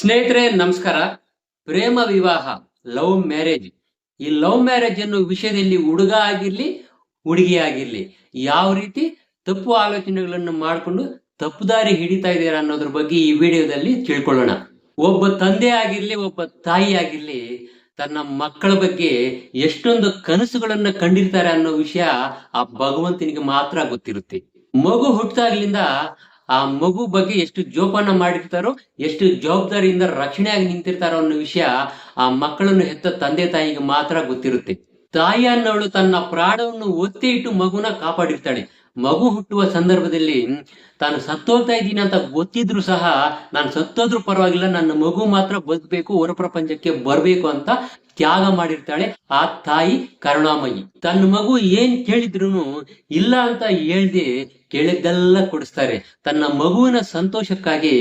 ಸ್ನೇಹಿತರೆ ನಮಸ್ಕಾರ. ಪ್ರೇಮ ವಿವಾಹ, ಲವ್ ಮ್ಯಾರೇಜ್. ಈ ಲವ್ ಮ್ಯಾರೇಜ್ ಅನ್ನೋ ವಿಷಯದಲ್ಲಿ ಹುಡುಗ ಆಗಿರ್ಲಿ ಹುಡುಗಿ ಆಗಿರ್ಲಿ ಯಾವ ರೀತಿ ತಪ್ಪು ಆಲೋಚನೆಗಳನ್ನು ಮಾಡಿಕೊಂಡು ತಪ್ಪು ದಾರಿ ಹಿಡಿತಾ ಇದ್ದೀರಾ ಅನ್ನೋದ್ರ ಬಗ್ಗೆ ಈ ವಿಡಿಯೋದಲ್ಲಿ ತಿಳ್ಕೊಳ್ಳೋಣ. ಒಬ್ಬ ತಂದೆ ಆಗಿರ್ಲಿ ಒಬ್ಬ ತಾಯಿ ಆಗಿರ್ಲಿ ತನ್ನ ಮಕ್ಕಳ ಬಗ್ಗೆ ಎಷ್ಟೊಂದು ಕನಸುಗಳನ್ನ ಕಂಡಿರ್ತಾರೆ ಅನ್ನೋ ವಿಷಯ ಆ ಭಗವಂತನಿಗೆ ಮಾತ್ರ ಗೊತ್ತಿರುತ್ತೆ. ಮಗು ಹುಟ್ಟಾಗ್ಲಿಂದ ಆ ಮಗು ಬಗ್ಗೆ ಎಷ್ಟು ಜೋಪಾನ ಮಾಡಿರ್ತಾರೋ, ಎಷ್ಟು ಜವಾಬ್ದಾರಿಯಿಂದ ರಕ್ಷಣೆಯಾಗಿ ನಿಂತಿರ್ತಾರೋ ಅನ್ನೋ ವಿಷಯ ಆ ಮಕ್ಕಳನ್ನು ಹೆತ್ತ ತಂದೆ ತಾಯಿಗೆ ಮಾತ್ರ ಗೊತ್ತಿರುತ್ತೆ. ತಾಯಿ ಅನ್ನೋಳು ತನ್ನ ಪ್ರಾಣವನ್ನು ಒತ್ತಿ ಇಟ್ಟು ಮಗುನ ಕಾಪಾಡಿರ್ತಾಳೆ. ಮಗು ಹುಟ್ಟುವ ಸಂದರ್ಭದಲ್ಲಿ ತಾನು ಸತ್ತೋಗ್ತಾ ಇದ್ದೀನಿ ಅಂತ ಗೊತ್ತಿದ್ರು ಸಹ ನಾನು ಸತ್ತೋದ್ರೂ ಪರವಾಗಿಲ್ಲ, ನನ್ನ ಮಗು ಮಾತ್ರ ಬದುಕಬೇಕು, ಹೊರ ಪ್ರಪಂಚಕ್ಕೆ ಬರ್ಬೇಕು ಅಂತ ತ್ಯಾಗ ಮಾಡಿರ್ತಾಳೆ ಆ ತಾಯಿ ಕರುಣಾಮಯಿ. ತನ್ನ ಮಗು ಏನ್ ಕೇಳಿದ್ರು ಇಲ್ಲ ಅಂತ ಹೇಳ್ದೆ ಕೇಳಿದ್ದೆಲ್ಲ ಕೊಡಿಸ್ತಾರೆ. ತನ್ನ ಮಗುವಿನ ಸಂತೋಷಕ್ಕಾಗಿ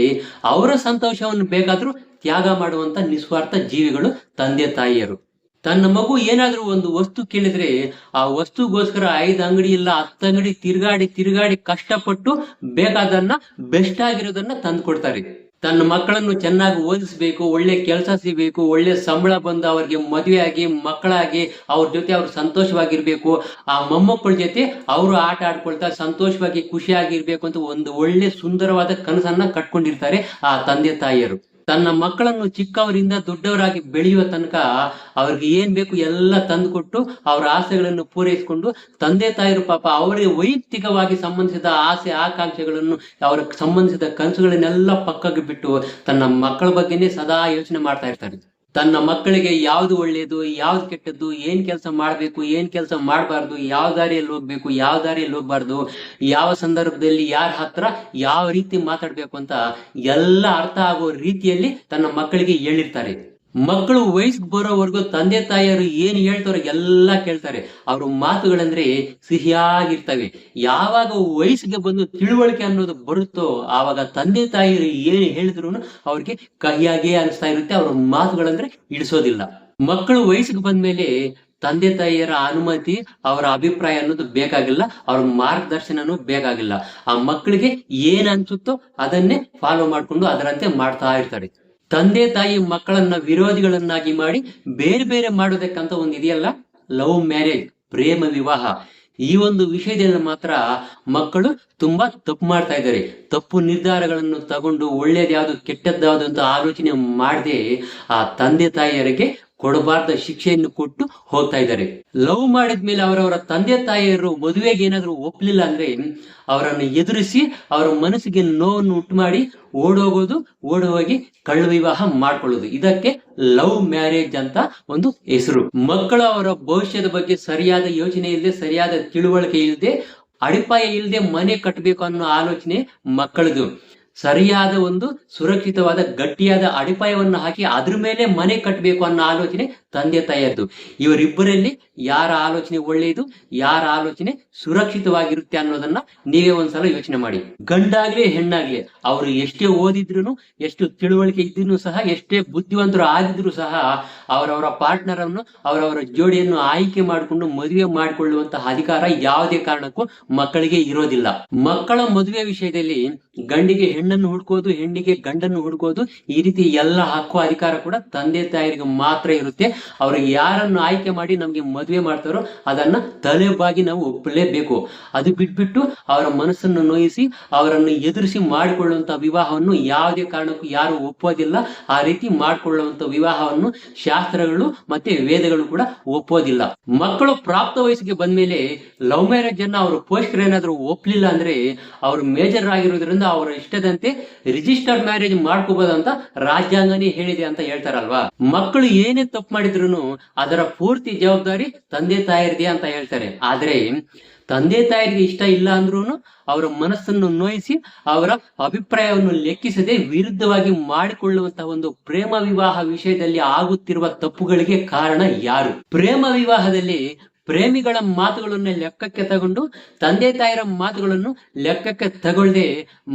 ಅವರ ಸಂತೋಷವನ್ನು ಬೇಕಾದ್ರೂ ತ್ಯಾಗ ಮಾಡುವಂತ ನಿಸ್ವಾರ್ಥ ಜೀವಿಗಳು ತಂದೆ ತಾಯಿಯರು. ತನ್ನ ಮಗು ಏನಾದ್ರೂ ಒಂದು ವಸ್ತು ಕೇಳಿದ್ರೆ ಆ ವಸ್ತುಗೋಸ್ಕರ 5 ಅಂಗಡಿ ಇಲ್ಲ 10 ಅಂಗಡಿ ತಿರುಗಾಡಿ ಕಷ್ಟಪಟ್ಟು ಬೇಕಾದನ್ನ ಬೆಸ್ಟ್ ಆಗಿರೋದನ್ನ ತಂದು ಕೊಡ್ತಾರೆ. ತನ್ನ ಮಕ್ಕಳನ್ನು ಚೆನ್ನಾಗಿ ಓದಿಸ್ಬೇಕು, ಒಳ್ಳೆ ಕೆಲಸ ಸಿಗಬೇಕು, ಒಳ್ಳೆ ಸಂಬಳ ಬಂದು ಅವ್ರಿಗೆ ಮದುವೆ ಆಗಿ ಮಕ್ಕಳಾಗಿ ಅವ್ರ ಜೊತೆ ಅವ್ರು ಸಂತೋಷವಾಗಿರ್ಬೇಕು, ಆ ಮೊಮ್ಮಕ್ಕಳ ಜೊತೆ ಅವರು ಆಟ ಆಡ್ಕೊಳ್ತಾ ಸಂತೋಷವಾಗಿ ಖುಷಿಯಾಗಿರ್ಬೇಕು ಅಂತ ಒಂದು ಒಳ್ಳೆ ಸುಂದರವಾದ ಕನಸನ್ನ ಕಟ್ಕೊಂಡಿರ್ತಾರೆ ಆ ತಂದೆ ತಾಯಿಯರು. ತನ್ನ ಮಕ್ಕಳನ್ನು ಚಿಕ್ಕವರಿಂದ ದೊಡ್ಡವರಾಗಿ ಬೆಳೆಯುವ ತನಕ ಅವ್ರಿಗೆ ಏನ್ ಬೇಕು ಎಲ್ಲ ತಂದುಕೊಟ್ಟು ಅವ್ರ ಆಸೆಗಳನ್ನು ಪೂರೈಸಿಕೊಂಡು ತಂದೆ ತಾಯಿರು ಪಾಪ ಅವರಿಗೆ ವೈಯಕ್ತಿಕವಾಗಿ ಸಂಬಂಧಿಸಿದ ಆಸೆ ಆಕಾಂಕ್ಷೆಗಳನ್ನು ಅವರ ಸಂಬಂಧಿಸಿದ ಕನಸುಗಳನ್ನೆಲ್ಲ ಪಕ್ಕಕ್ಕೆ ಬಿಟ್ಟು ತನ್ನ ಮಕ್ಕಳ ಬಗ್ಗೆನೇ ಸದಾ ಯೋಚನೆ ಮಾಡ್ತಾ ಇರ್ತಾರೆ. ತನ್ನ ಮಕ್ಕಳಿಗೆ ಯಾವ್ದು ಒಳ್ಳೇದು ಯಾವ್ದು ಕೆಟ್ಟದ್ದು, ಏನ್ ಕೆಲಸ ಮಾಡ್ಬೇಕು ಏನ್ ಕೆಲಸ ಮಾಡಬಾರ್ದು, ಯಾವ ದಾರಿಯಲ್ಲಿ ಹೋಗ್ಬೇಕು ಯಾವ ದಾರಿಯಲ್ಲಿ ಹೋಗ್ಬಾರ್ದು, ಯಾವ ಸಂದರ್ಭದಲ್ಲಿ ಯಾರ ಹತ್ರ ಯಾವ ರೀತಿ ಮಾತಾಡ್ಬೇಕು ಅಂತ ಎಲ್ಲ ಅರ್ಥ ಆಗೋ ರೀತಿಯಲ್ಲಿ ತನ್ನ ಮಕ್ಕಳಿಗೆ ಹೇಳಿರ್ತಾರೆ. ಮಕ್ಕಳು ವಯಸ್ಸಿಗೆ ಬರೋವರೆಗೂ ತಂದೆ ತಾಯಿಯರು ಏನ್ ಹೇಳ್ತಾರೋ ಎಲ್ಲ ಕೇಳ್ತಾರೆ. ಅವ್ರ ಮಾತುಗಳಂದ್ರೆ ಸಿಹಿಯಾಗಿರ್ತವೆ. ಯಾವಾಗ ವಯಸ್ಸಿಗೆ ಬಂದು ತಿಳುವಳಿಕೆ ಅನ್ನೋದು ಬರುತ್ತೋ ಆವಾಗ ತಂದೆ ತಾಯಿಯರು ಏನ್ ಹೇಳಿದ್ರು ಅವ್ರಿಗೆ ಕಹಿಯಾಗೇ ಅನಿಸ್ತಾ ಇರುತ್ತೆ. ಅವ್ರ ಮಾತುಗಳಂದ್ರೆ ಇಡಿಸೋದಿಲ್ಲ. ಮಕ್ಕಳು ವಯಸ್ಸಿಗೆ ಬಂದ್ಮೇಲೆ ತಂದೆ ತಾಯಿಯರ ಅನುಮತಿ ಅವರ ಅಭಿಪ್ರಾಯ ಅನ್ನೋದು ಬೇಕಾಗಿಲ್ಲ, ಅವ್ರ ಮಾರ್ಗದರ್ಶನನೂ ಬೇಕಾಗಿಲ್ಲ. ಆ ಮಕ್ಕಳಿಗೆ ಏನ್ ಅನ್ಸುತ್ತೋ ಅದನ್ನೇ ಫಾಲೋ ಮಾಡ್ಕೊಂಡು ಅದರಂತೆ ಮಾಡ್ತಾ ಇರ್ತಾರೆ. ತಂದೆ ತಾಯಿ ಮಕ್ಕಳನ್ನ ವಿರೋಧಿಗಳನ್ನಾಗಿ ಮಾಡಿ ಬೇರೆ ಬೇರೆ ಮಾಡೋದಕ್ಕಂತ ಒಂದು ಇದೆಯಲ್ಲ, ಲವ್ ಮ್ಯಾರೇಜ್, ಪ್ರೇಮ ವಿವಾಹ. ಈ ಒಂದು ವಿಷಯದಲ್ಲಿ ಮಾತ್ರ ಮಕ್ಕಳು ತುಂಬಾ ತಪ್ಪು ಮಾಡ್ತಾ ಇದ್ದಾರೆ. ತಪ್ಪು ನಿರ್ಧಾರಗಳನ್ನು ತಗೊಂಡು ಒಳ್ಳೇದು ಯಾವ್ದು ಕೆಟ್ಟದ್ದು ಯಾವ್ದು ಅಂತ ಆಲೋಚನೆ ಮಾಡದೆ ಆ ತಂದೆ ತಾಯಿಯರಿಗೆ ಕೊಡಬಾರ್ದ ಶಿಕ್ಷೆಯನ್ನು ಕೊಟ್ಟು ಹೋಗ್ತಾ ಇದ್ದಾರೆ. ಲವ್ ಮಾಡಿದ್ಮೇಲೆ ಅವರವರ ತಂದೆ ತಾಯಿಯರು ಮದುವೆಗೆ ಏನಾದ್ರು ಒಪ್ಲಿಲ್ಲ ಅಂದ್ರೆ ಅವರನ್ನು ಎದುರಿಸಿ ಅವರ ಮನಸ್ಸಿಗೆ ನೋವನ್ನು ಉಂಟು ಮಾಡಿ ಓಡೋಗೋದು, ಓಡೋಗಿ ಕಳ್ಳ ವಿವಾಹ ಮಾಡ್ಕೊಳ್ಳೋದು. ಇದಕ್ಕೆ ಲವ್ ಮ್ಯಾರೇಜ್ ಅಂತ ಒಂದು ಹೆಸರು. ಮಕ್ಕಳು ಅವರ ಭವಿಷ್ಯದ ಬಗ್ಗೆ ಸರಿಯಾದ ಯೋಚನೆ ಇಲ್ಲದೆ, ಸರಿಯಾದ ತಿಳುವಳಿಕೆ ಇಲ್ಲದೆ, ಅಡಿಪಾಯ ಇಲ್ಲದೆ ಮನೆ ಕಟ್ಟಬೇಕು ಅನ್ನೋ ಆಲೋಚನೆ ಮಕ್ಕಳದು. ಸರಿಯಾದ ಒಂದು ಸುರಕ್ಷಿತವಾದ ಗಟ್ಟಿಯಾದ ಅಡಿಪಾಯವನ್ನು ಹಾಕಿ ಅದ್ರ ಮೇಲೆ ಮನೆ ಕಟ್ಟಬೇಕು ಅನ್ನೋ ಆಲೋಚನೆ ತಂದೆ ತಾಯಿಯದ್ದು. ಇವರಿಬ್ಬರಲ್ಲಿ ಯಾರ ಆಲೋಚನೆ ಒಳ್ಳೆಯದು, ಯಾರ ಆಲೋಚನೆ ಸುರಕ್ಷಿತವಾಗಿರುತ್ತೆ ಅನ್ನೋದನ್ನ ನೀವೇ ಒಂದ್ಸಲ ಯೋಚನೆ ಮಾಡಿ. ಗಂಡಾಗ್ಲಿ ಹೆಣ್ಣಾಗ್ಲಿ ಅವರು ಎಷ್ಟೇ ಓದಿದ್ರು, ಎಷ್ಟು ತಿಳುವಳಿಕೆ ಇದ್ರೂ ಸಹ, ಎಷ್ಟೇ ಬುದ್ಧಿವಂತರು ಆಗಿದ್ರು ಸಹ ಅವರವರ ಪಾರ್ಟ್ನರ್ ಅನ್ನು, ಅವರವರ ಜೋಡಿಯನ್ನು ಆಯ್ಕೆ ಮಾಡಿಕೊಂಡು ಮದುವೆ ಮಾಡಿಕೊಳ್ಳುವಂತಹ ಅಧಿಕಾರ ಯಾವುದೇ ಕಾರಣಕ್ಕೂ ಮಕ್ಕಳಿಗೆ ಇರೋದಿಲ್ಲ. ಮಕ್ಕಳ ಮದುವೆ ವಿಷಯದಲ್ಲಿ ಗಂಡಿಗೆ ಹೆಣ್ಣನ್ನು ಹುಡ್ಕೋದು, ಹೆಣ್ಣಿಗೆ ಗಂಡನ್ನು ಹುಡ್ಕೋದು, ಈ ರೀತಿ ಎಲ್ಲ ಹಕ್ಕು ಅಧಿಕಾರ ಕೂಡ ತಂದೆ ತಾಯಿಗೆ ಮಾತ್ರ ಇರುತ್ತೆ. ಅವ್ರಿಗೆ ಯಾರನ್ನು ಆಯ್ಕೆ ಮಾಡಿ ನಮ್ಗೆ ಮದುವೆ ಮಾಡ್ತಾರೋ ಅದನ್ನ ತಲೆಬಾಗಿ ನಾವು ಒಪ್ಪಲೇಬೇಕು. ಅದು ಬಿಟ್ಬಿಟ್ಟು ಅವರ ಮನಸ್ಸನ್ನು ನೋಯಿಸಿ ಅವರನ್ನು ಎದುರಿಸಿ ಮಾಡಿಕೊಳ್ಳುವಂತ ವಿವಾಹವನ್ನು ಯಾವುದೇ ಕಾರಣಕ್ಕೂ ಯಾರು ಒಪ್ಪೋದಿಲ್ಲ. ಆ ರೀತಿ ಮಾಡಿಕೊಳ್ಳುವಂತ ವಿವಾಹವನ್ನು ಶಾಸ್ತ್ರಗಳು ಮತ್ತೆ ವೇದಗಳು ಕೂಡ ಒಪ್ಪೋದಿಲ್ಲ. ಮಕ್ಕಳು ಪ್ರಾಪ್ತ ವಯಸ್ಸಿಗೆ ಬಂದ್ಮೇಲೆ ಲವ್ ಮ್ಯಾರೇಜ್ ಅನ್ನ ಅವರು ಪೋಷಕರು ಏನಾದ್ರು ಒಪ್ಲಿಲ್ಲ ಅಂದ್ರೆ ಅವ್ರು ಮೇಜರ್ ಆಗಿರೋದ್ರಿಂದ ಅವರ ಇಷ್ಟದಂತೆ ರಿಜಿಸ್ಟರ್ಡ್ ಮ್ಯಾರೇಜ್ ಮಾಡ್ಕೋಬಹುದಂತ ರಾಜ್ಯಾಂಗನೇ ಹೇಳಿದೆ ಅಂತ ಹೇಳ್ತಾರಲ್ವಾ. ಮಕ್ಕಳು ಏನೇ ತಪ್ಪು ಮಾಡಿದ್ರು ಅದರ ಪೂರ್ತಿ ಜವಾಬ್ದಾರಿ ತಂದೆ ತಾಯಿರದೇ ಅಂತ ಹೇಳ್ತಾರೆ. ಆದ್ರೆ ತಂದೆ ತಾಯಿಗೆ ಇಷ್ಟ ಇಲ್ಲ ಅಂದ್ರೂ ಅವರ ಮನಸ್ಸನ್ನು ನೋಯಿಸಿ ಅವರ ಅಭಿಪ್ರಾಯವನ್ನು ಲೆಕ್ಕಿಸದೆ ವಿರುದ್ಧವಾಗಿ ಮಾಡಿಕೊಳ್ಳುವಂತಹ ಒಂದು ಪ್ರೇಮ ವಿವಾಹ ವಿಷಯದಲ್ಲಿ ಆಗುತ್ತಿರುವ ತಪ್ಪುಗಳಿಗೆ ಕಾರಣ ಯಾರು? ಪ್ರೇಮ ವಿವಾಹದಲ್ಲಿ ಪ್ರೇಮಿಗಳ ಮಾತುಗಳನ್ನು ಲೆಕ್ಕಕ್ಕೆ ತಗೊಂಡು ತಂದೆ ತಾಯಿರ ಮಾತುಗಳನ್ನು ಲೆಕ್ಕಕ್ಕೆ ತಗೊಳ್ಳದೆ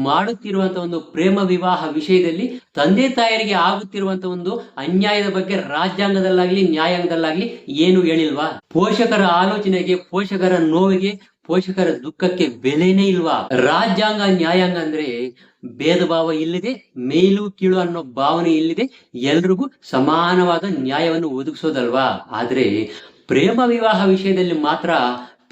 ಮಾಡುತ್ತಿರುವಂತಹ ಒಂದು ಪ್ರೇಮ ವಿವಾಹ ವಿಷಯದಲ್ಲಿ ತಂದೆ ತಾಯರಿಗೆ ಆಗುತ್ತಿರುವಂತಹ ಒಂದು ಅನ್ಯಾಯದ ಬಗ್ಗೆ ರಾಜ್ಯಾಂಗದಲ್ಲಾಗ್ಲಿ ನ್ಯಾಯಾಂಗದಲ್ಲಾಗ್ಲಿ ಏನು ಹೇಳಿಲ್ವಾ? ಪೋಷಕರ ಆಲೋಚನೆಗೆ, ಪೋಷಕರ ನೋವಿಗೆ, ಪೋಷಕರ ದುಃಖಕ್ಕೆ ಬೆಲೆನೇ ಇಲ್ವಾ? ರಾಜ್ಯಾಂಗ ನ್ಯಾಯಾಂಗ ಅಂದ್ರೆ ಭೇದ ಭಾವ ಇಲ್ಲದೆ, ಮೇಲು ಕೀಳು ಅನ್ನೋ ಭಾವನೆ ಇಲ್ಲದೆ ಎಲ್ರಿಗೂ ಸಮಾನವಾದ ನ್ಯಾಯವನ್ನು ಒದಗಿಸೋದಲ್ವಾ? ಆದ್ರೆ ಪ್ರೇಮ ವಿವಾಹ ವಿಷಯದಲ್ಲಿ ಮಾತ್ರ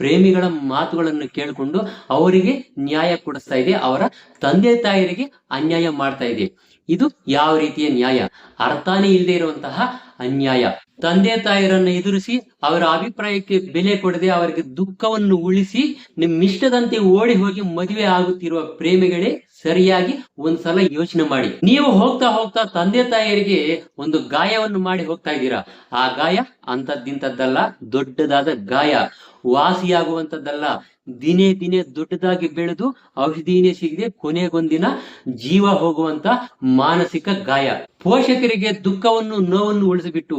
ಪ್ರೇಮಿಗಳ ಮಾತುಗಳನ್ನು ಕೇಳಿಕೊಂಡು ಅವರಿಗೆ ನ್ಯಾಯ ಕೊಡಿಸ್ತಾ ಇದೆ, ಅವರ ತಂದೆ ತಾಯರಿಗೆ ಅನ್ಯಾಯ ಮಾಡ್ತಾ ಇದೆ. ಇದು ಯಾವ ರೀತಿಯ ನ್ಯಾಯ? ಅರ್ಥನೇ ಇಲ್ಲದೆ ಇರುವಂತಹ ಅನ್ಯಾಯ. ತಂದೆ ತಾಯರನ್ನು ಎದುರಿಸಿ ಅವರ ಅಭಿಪ್ರಾಯಕ್ಕೆ ಬೆಲೆ ಕೊಡದೆ ಅವರಿಗೆ ದುಃಖವನ್ನು ಉಳಿಸಿ ನಿಮ್ಮಿಷ್ಟದಂತೆ ಓಡಿ ಹೋಗಿ ಮದುವೆ ಆಗುತ್ತಿರುವ ಪ್ರೇಮಿಗಳೇ, ಸರಿಯಾಗಿ ಒಂದ್ಸಲ ಯೋಚನೆ ಮಾಡಿ. ನೀವು ಹೋಗ್ತಾ ಹೋಗ್ತಾ ತಂದೆ ತಾಯರಿಗೆ ಒಂದು ಗಾಯವನ್ನು ಮಾಡಿ ಹೋಗ್ತಾ ಇದ್ದೀರಾ. ಆ ಗಾಯ ಅಂತದ್ದಿಂತದ್ದಲ್ಲ, ದೊಡ್ಡದಾದ ಗಾಯ, ವಾಸಿಯಾಗುವಂತದ್ದಲ್ಲ. ದಿನೇ ದಿನೇ ದೊಡ್ಡದಾಗಿ ಬೆಳೆದು ಔಷಧಿನೇ ಸಿಗದೆ ಕೊನೆಗೊಂದಿನ ಜೀವ ಹೋಗುವಂತ ಮಾನಸಿಕ ಗಾಯ. ಪೋಷಕರಿಗೆ ದುಃಖವನ್ನು, ನೋವನ್ನು ಉಳಿಸಿಬಿಟ್ಟು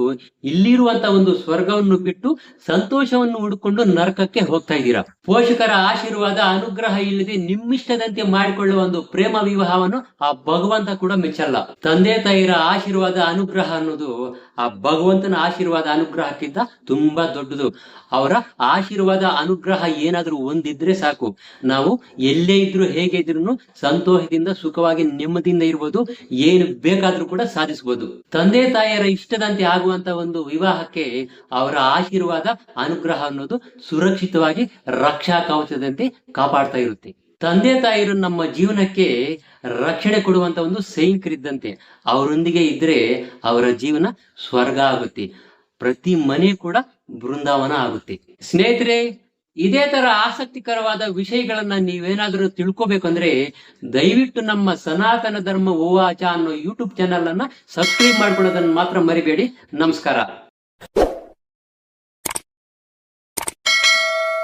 ಇಲ್ಲಿರುವಂತ ಒಂದು ಸ್ವರ್ಗವನ್ನು ಬಿಟ್ಟು ಸಂತೋಷವನ್ನು ಹುಡುಕೊಂಡು ನರಕಕ್ಕೆ ಹೋಗ್ತಾ ಇದ್ದೀರಾ. ಪೋಷಕರ ಆಶೀರ್ವಾದ, ಅನುಗ್ರಹ ಇಲ್ಲದೆ ನಿಮ್ಮಿಷ್ಟದಂತೆ ಮಾಡಿಕೊಳ್ಳುವ ಒಂದು ಪ್ರೇಮ ವಿವಾಹವನ್ನು ಆ ಭಗವಂತ ಕೂಡ ಮೆಚ್ಚಲ್ಲ. ತಂದೆ ತಾಯಿರ ಆಶೀರ್ವಾದ, ಅನುಗ್ರಹ ಅನ್ನೋದು ಆ ಭಗವಂತನ ಆಶೀರ್ವಾದ ಅನುಗ್ರಹಕ್ಕಿಂತ ತುಂಬಾ ದೊಡ್ಡದು. ಅವರ ಆಶೀರ್ವಾದ ಅನುಗ್ರಹ ಏನಾದ್ರೂ ಒಂದಿದ್ರೆ ಸಾಕು, ನಾವು ಎಲ್ಲೇ ಇದ್ರು ಹೇಗೆ ಇದ್ರು ಸಂತೋಷದಿಂದ ಸುಖವಾಗಿ ನೆಮ್ಮದಿಯಿಂದ ಇರ್ಬೋದು, ಏನು ಬೇಕಾದ್ರೂ ಕೂಡ ಸಾಧಿಸಬಹುದು. ತಂದೆ ತಾಯಿಯರ ಇಷ್ಟದಂತೆ ಆಗುವಂತ ಒಂದು ವಿವಾಹಕ್ಕೆ ಅವರ ಆಶೀರ್ವಾದ, ಅನುಗ್ರಹ ಅನ್ನೋದು ಸುರಕ್ಷಿತವಾಗಿ ರಕ್ಷಾ ಕವಚದಂತೆ ಕಾಪಾಡ್ತಾ ಇರುತ್ತೆ. ತಂದೆ ತಾಯಿರು ನಮ್ಮ ಜೀವನಕ್ಕೆ ರಕ್ಷಣೆ ಕೊಡುವಂತ ಒಂದು ಸೈನಿಕರಿದ್ದಂತೆ. ಅವರೊಂದಿಗೆ ಇದ್ರೆ ಅವರ ಜೀವನ ಸ್ವರ್ಗ ಆಗುತ್ತೆ, ಪ್ರತಿ ಮನೆ ಕೂಡ ಬೃಂದಾವನ ಆಗುತ್ತೆ. ಸ್ನೇಹಿತರೆ, ಇದೇ ತರ ಆಸಕ್ತಿಕರವಾದ ವಿಷಯಗಳನ್ನ ನೀವೇನಾದ್ರೂ ತಿಳ್ಕೊಬೇಕಂದ್ರೆ ದಯವಿಟ್ಟು ನಮ್ಮ ಸನಾತನ ಧರ್ಮ ಓವಾಚ ಅನ್ನೋ ಯೂಟ್ಯೂಬ್ ಚಾನಲ್ ಅನ್ನ ಸಬ್ಸ್ಕ್ರೈಬ್ ಮಾಡ್ಕೊಳ್ಳೋದನ್ನ ಮಾತ್ರ ಮರಿಬೇಡಿ. ನಮಸ್ಕಾರ.